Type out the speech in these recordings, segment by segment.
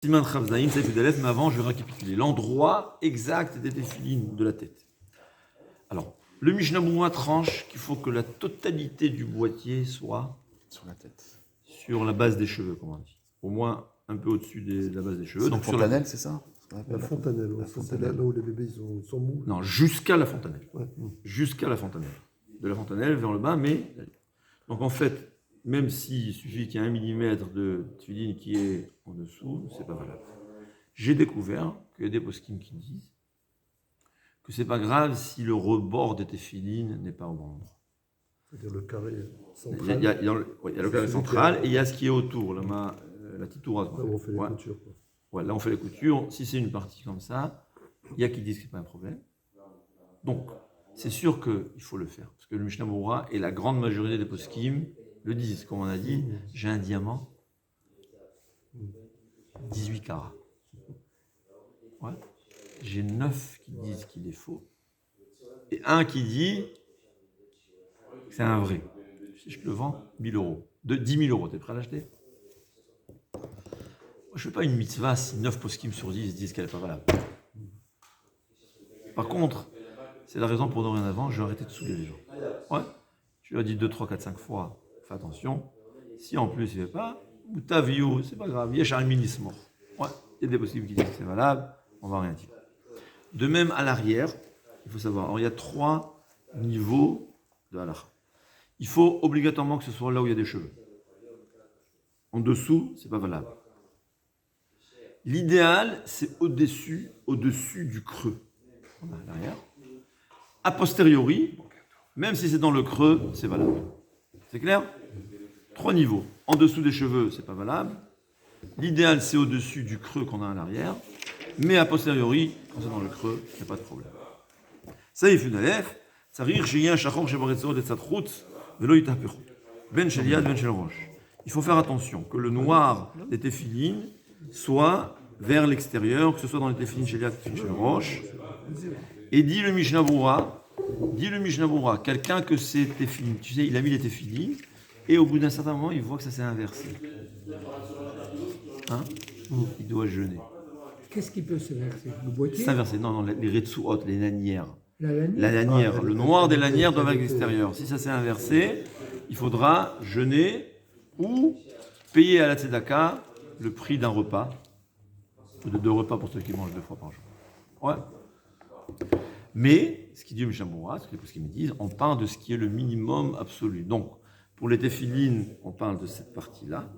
Siman Chavzaïm, ça fait des lettres, mais avant, je vais récapituler l'endroit exact des téphilines de la tête. Alors, le Mishnah Moura tranche qu'il faut que la totalité du boîtier soit sur la tête. Sur la base des cheveux, comme on dit. Au moins un peu au-dessus de la base des cheveux. C'est Donc la fontanelle, c'est ça? La fontanelle, ouais. C'est là où les bébés ils sont mous. Non, jusqu'à la fontanelle. Ouais. Jusqu'à la fontanelle. De la fontanelle vers le bas, mais... Donc en fait, même s'il suffit qu'il y ait 1 millimètre de tuiline qui est en dessous, c'est pas valable. J'ai découvert qu'il y a des poskim qui disent que c'est pas grave si le rebord des téphilines n'est pas au bon endroit. C'est-à-dire le carré central. Il y a le carré central et il y a ce qui est autour, la titoura. Là où on fait les coutures. Quoi. Ouais, là on fait les coutures. Si c'est une partie comme ça, il y a qui disent que c'est pas un problème. Donc, c'est sûr qu'il faut le faire. Parce que le Mishnah Moura et la grande majorité des poskim le disent. Comme on a dit, j'ai un diamant, 18 carats. Ouais. J'ai 9 qui disent qu'il est faux. Et un qui dit que c'est un vrai. Si je te le vends, 1000 euros. De 10 000 euros, t'es prêt à l'acheter? Moi, je ne fais pas une mitzvah si 9 poskim sur 10 disent qu'elle n'est pas valable. Par contre, c'est la raison pour dorénavant, je vais arrêter de saouler les gens. Ouais. Tu leur dis 2, 3, 4, 5 fois, fais attention. Si en plus il ne fait pas, ou ta vie, c'est pas grave, il y a un mort. Ouais. Il y a des poskim qui disent que c'est valable, on va rien dire. De même, à l'arrière, il faut savoir, alors il y a 3 niveaux de halakha. Il faut obligatoirement que ce soit là où il y a des cheveux. En dessous, c'est pas valable. L'idéal, c'est au-dessus du creux. À l'arrière. A posteriori, même si c'est dans le creux, c'est valable. C'est clair? 3 niveaux. En dessous des cheveux, c'est pas valable. L'idéal, c'est au-dessus du creux qu'on a à l'arrière. Mais a posteriori, quand c'est dans le creux, il n'y a pas de problème. Ça y est, Funalef. Il faut faire attention que le noir des téphilines soit vers l'extérieur, que ce soit dans les téphilines sheliat et shel rosh. Et dit le Mishnah Moura, quelqu'un que c'est téphilines, tu sais, il a mis les téphilines, et au bout d'un certain moment, il voit que ça s'est inversé. Hein? Il doit jeûner. Qu'est-ce qui peut se verser? Le boîtier? S'inverser, non, les retsuot, les lanières. La lanière, le noir des lanières doit être à l'extérieur. Si ça s'est inversé, il faudra jeûner ou payer à la tzedaka le prix d'un repas, ou de 2 repas pour ceux qui mangent 2 fois par jour. Ouais. Mais, ce qui dit le Mishnah Moura, ce qu'ils me disent, on parle de ce qui est le minimum absolu. Donc, pour les téphilines, on parle de cette partie-là.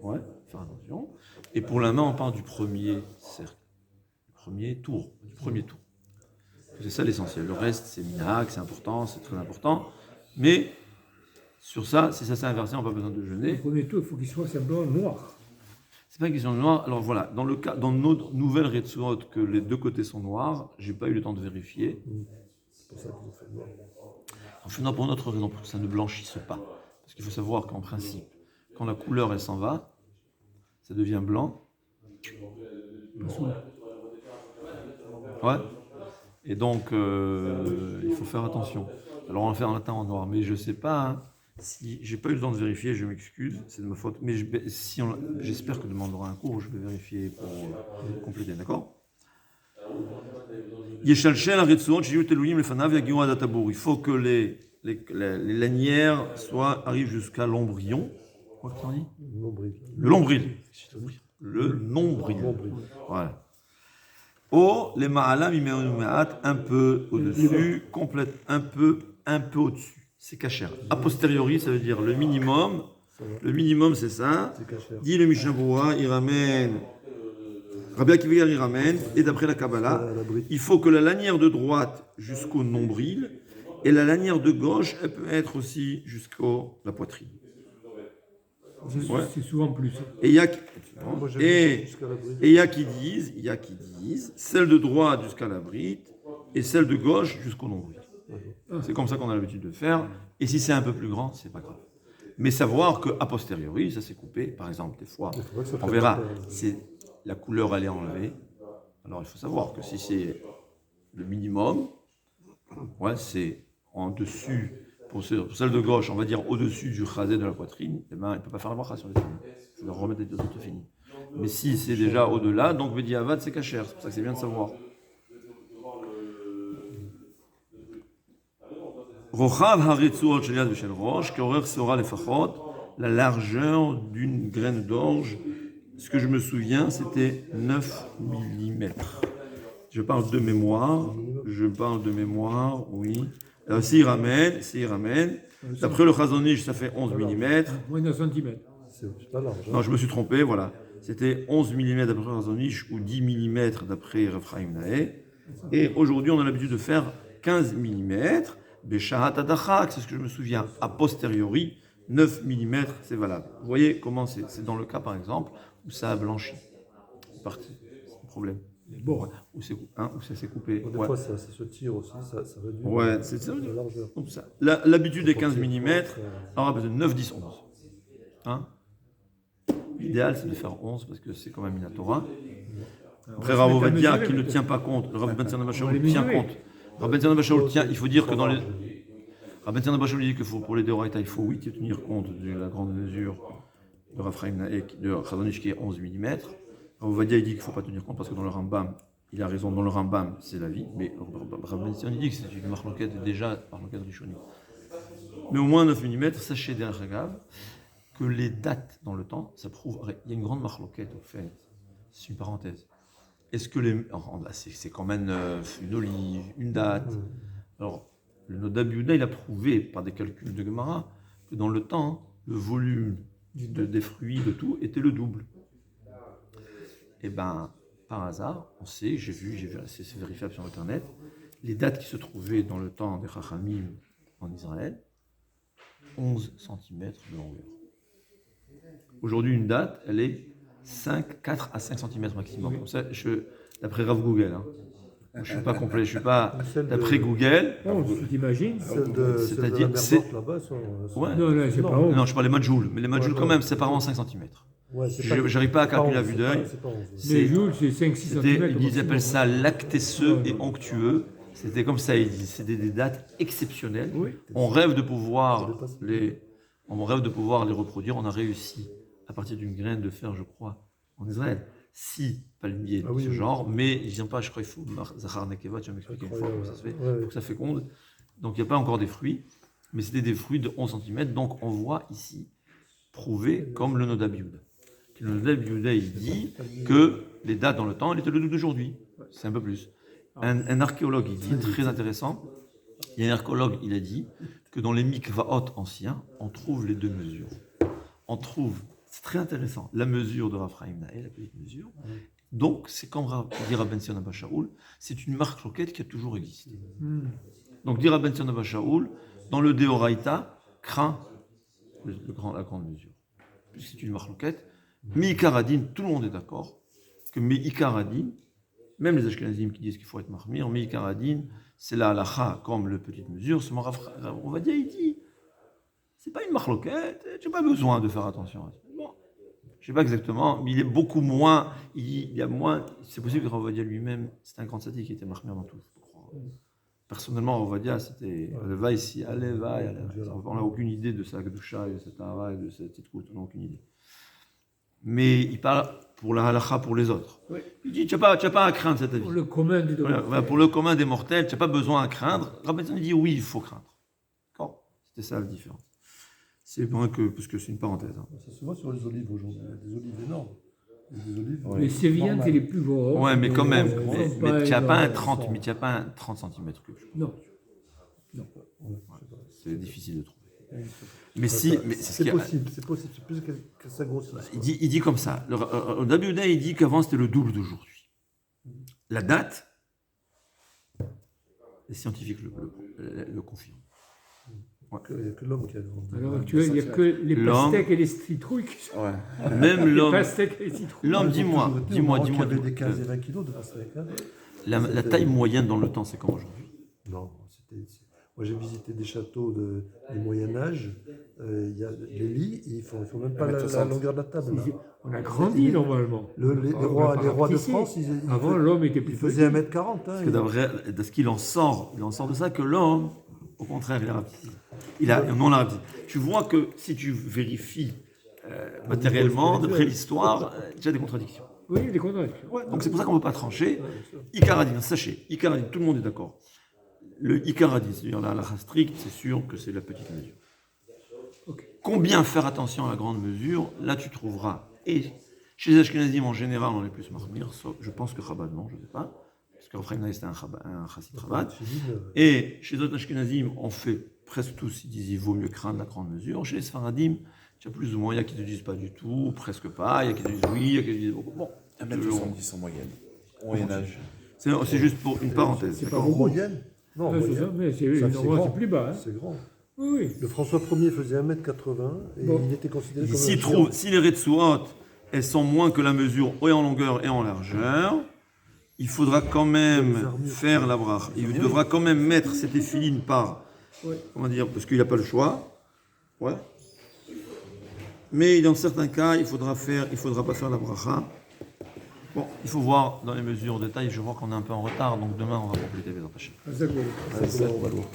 Ouais, faire attention. Et pour la main, on parle du premier cercle. Du premier tour. C'est ça l'essentiel. Le reste, c'est minhag, c'est important, c'est très important. Mais, sur ça, si ça s'est inversé, on n'a pas besoin de jeûner. Le premier tour, il faut qu'il soit simplement noir. C'est pas une question de noir. Alors voilà, dans nos nouvelles retsuot que les 2 côtés sont noirs, j'ai pas eu le temps de vérifier. C'est pour ça qu'ils ont fait noir. On fait noir pour une autre raison, pour que ça ne blanchisse pas. Parce qu'il faut savoir qu'en principe, quand la couleur elle s'en va, ça devient blanc. Ouais. Et donc, il faut faire attention. Alors on va faire un teint en noir, mais je sais pas. Hein, si j'ai pas eu le temps de vérifier, je m'excuse, c'est de ma faute. Mais j'espère que demain on aura un cours, je vais vérifier pour compléter, d'accord? Il faut que les lanières arrivent jusqu'à l'ombrillon. Quoi que tu en dis? Le nombril. Voilà. Les ma'alam ime'at, un peu au-dessus, complète, un peu au-dessus. C'est kasher. A posteriori, ça veut dire le minimum. Le minimum, c'est ça. Dit le Mishnah Moura, il ramène. Rabbi Akiva, il ramène. Et d'après la Kabbalah, il faut que la lanière de droite jusqu'au nombril et la lanière de gauche, elle peut être aussi jusqu'à la poitrine. Ouais. C'est souvent plus. Et il y a qui disent celle de droite jusqu'à la brite et celle de gauche jusqu'au nombril. C'est comme ça qu'on a l'habitude de faire. Et si c'est un peu plus grand, c'est pas grave. Mais savoir qu'à posteriori, ça s'est coupé. Par exemple, des fois, on verra, la couleur elle est enlevée. Alors il faut savoir que si c'est le minimum, ouais, c'est en dessus. Pour celle de gauche, on va dire au-dessus du chazé de la poitrine, eh ben, il ne peut pas faire la bracha sur les filles. Il faut leur remettre les 2 autres finis. Mais si c'est déjà au-delà, donc Bediavad c'est cachère. C'est pour ça que c'est bien de savoir. Rochav haretzuot shel yad v'shel rosh, qu'horaire sera lefachot, la largeur d'une graine d'orge. Ce que je me souviens, c'était 9 mm. Je parle de mémoire, oui. S'il ramène, d'après le Chazon Ish, ça fait 11 mm. Moins d'un centimètre. C'est pas large. Hein. Non, je me suis trompé, voilà. C'était 11 mm d'après le Chazon Ish ou 10 mm d'après Rav Chaim Naeh. Et aujourd'hui, on a l'habitude de faire 15 mm. Beshahat Adachak, c'est ce que je me souviens. A posteriori, 9 mm, c'est valable. Vous voyez comment c'est dans le cas, par exemple, où ça a blanchi. C'est parti, c'est un problème. Bon. Ouais. Où ça s'est coupé. Des Ouais. fois, ça se tire aussi, ça réduit Ouais, c'est ça. la largeur. Comme ça. L'habitude des 15 mm, on aura besoin de 9, 10, 11. Hein? L'idéal, c'est de faire 11 parce que c'est quand même une Torah. Après, Rav Ovadia, qui ne tient pas compte, le Rav Ben Tzana Bashaoul tient compte. Rav Ben Tzana Bashaoul tient, il faut dire que dans les. Rav Ben Tzana Bashaoul dit que pour les Deoraita, il faut tenir compte de la grande mesure de Rav Chaim Naeh, de Chazon Ish qui est 11 mm. Rav Ovadia, il dit qu'il ne faut pas tenir compte parce que dans le Rambam, il a raison, dans le Rambam, c'est la vie, mais Rav Ben Tzana dit que c'est une marloquette déjà, marloquette Rishoni. Mais au moins 9 mm, sachez derrière Hagav que les dates dans le temps, ça prouve. Il y a une grande marloquette au fait, c'est une parenthèse. Est-ce que c'est quand même une olive, une date. Alors, le Nodab Yehuda, il a prouvé par des calculs de Gemara que dans le temps, le volume des fruits, de tout, était le double. Et bien, par hasard, on sait, j'ai vu, c'est vérifiable sur Internet, les dates qui se trouvaient dans le temps des Chachamim en Israël, 11 cm de longueur. Aujourd'hui, une date, elle est 4 à 5 cm maximum. Comme ça, d'après Rav Google, hein. Je ne suis pas complet, je suis pas. D'après Google. Oh, tu t'imagines? C'est-à-dire. Là-bas, ouais. Non, c'est pas 11. Non, je parle des majoules. Mais les majoules, quand même, c'est apparemment 5 cm. Ouais, je n'arrive pas à calculer à vue d'œil. Les joules, c'est 5-6 cm. Ils appellent ça lactesseux et onctueux. C'était comme ça, ils disent. C'était des dates exceptionnelles. Oui. On rêve de pouvoir les reproduire. On a réussi, à partir d'une graine de fer, je crois, en Israël. 6 palmiers de ce genre, mais je ne viens pas, je crois qu'il faut Zahar Nekeva, tu vas m'expliquer une fois comment ça se fait, pour que ça féconde. Donc il n'y a pas encore des fruits, mais c'était des fruits de 11 cm, donc on voit ici prouvé comme le Nodab Yehuda. Le Nodab Yehuda, il dit que les dates dans le temps, elles étaient le double d'aujourd'hui, c'est un peu plus. Un archéologue, il dit, très intéressant, il y a un archéologue, il a dit que dans les mikvaot anciens, on trouve les deux mesures. On trouve. C'est très intéressant. La mesure de Rav Chaim Naeh, la petite mesure. Donc, c'est comme dit Rabben Zion Abba Shaul, c'est une marque loquette qui a toujours existé. Donc, dit Rabben Zion Abba Shaul, dans le Deoraita, craint la grande mesure. Puisque c'est une marque loquette. Meikaradin, tout le monde est d'accord que Meikaradin, même les Ashkenazim qui disent qu'il faut être marmir, Meikaradin, c'est la halacha comme le petite mesure. On va dire, il dit, c'est pas une marque loquette, tu n'as pas besoin de faire attention à ça. Je ne sais pas exactement, mais il est beaucoup moins. Il y a moins. C'est possible que Rav Ovadia lui-même, c'était un grand sadique qui était marmir dans tout. Personnellement, Rav Ovadia, c'était le va ici, allez, va. On n'a aucune idée de sa Kedusha et de cette Hara et de cette petite route, on n'a aucune idée. Mais il parle pour la halacha pour les autres. Oui. Il dit tu n'as pas à craindre cette avis. Pour le commun des voilà, pour le commun des mortels, tu n'as pas besoin à craindre. Rabbi Tzon dit oui, il faut craindre. D'accord. C'était ça la différence. C'est vrai parce que c'est une parenthèse. Hein. Ça se voit sur les olives aujourd'hui, des olives énormes. Des olives, les sévillantes, c'est les plus gros. Ouais, mais quand même. Mais tu n'as pas un 30 cm cube. Non. C'est difficile de trouver. Mais si, c'est possible, c'est plus que ça grosse. Il dit comme ça. Le Nodab Yehuda, il dit qu'avant c'était le double d'aujourd'hui. La date, les scientifiques le confirment. Il n'y a que l'homme qui a le. À l'heure actuelle, il n'y a que les pastèques et les citrouilles qui sont. Ouais. Même l'homme. Les pastèques et les citrouilles. L'homme, dis-moi. Il y avait des 15 et 20 kilos de pastèques. La taille moyenne dans le temps, c'est comme aujourd'hui? Non, moi j'ai visité des châteaux du Moyen-Âge. Il y a les lits, ils ne font même pas la longueur de la table. Là. On a grandi normalement. Les rois de France, avant l'homme était plus petit. Il faisait 1m40. Hein, parce que d'après ce qu'il en sort, de ça que l'homme, au contraire, il a rapetissé. Tu vois que si tu vérifies matériellement, d'après l'histoire, il y a des contradictions. Oui, des contradictions. Ouais, donc c'est pour ça qu'on ne peut pas trancher. Ikaradin, sachez, Ikaradin, tout le monde est d'accord. Le Ikaradin, c'est-à-dire la halakha stricte, c'est sûr que c'est la petite mesure. Ok. Combien faire attention à la grande mesure? Là, tu trouveras. Et chez les Ashkenazim, en général, on est plus marmire. Je pense que Chabad, non, je ne sais pas. Parce que Raphaël Naïs, c'était un chassid Chabad. Et chez les autres Ashkenazim, on fait presque tous, ils disent il vaut mieux craindre la grande mesure. Chez les Sfaradim, tu as plus ou moins, il y a qui ne te disent pas du tout, presque pas, il y a qui te disent oui, il y a qui te disent bon. 1m70 en moyenne. Au Moyen-Âge. C'est juste pour une parenthèse. C'est pas d'accord. En moyenne? Non, en C'est ça, moyenne. mais Ça, c'est normalement, grand. c'est plus bas. Hein. C'est grand. Oui, oui. Le François Ier faisait 1m80 et Bon. il était considéré comme Si, un géant. si les Retsuot, elles sont moins que la mesure et en longueur et en largeur, il faudra quand même Les armures. faire la bracha. Il devra quand même mettre cette éphiline par, Ouais. comment dire, parce qu'il n'a pas le choix. Ouais. Mais dans certains cas, il faudra pas faire la bracha. Bon, il faut voir dans les mesures de taille. Je vois qu'on est un peu en retard, donc demain on va compléter les attachés. Ah, ça, oui. Ça, on va le voir.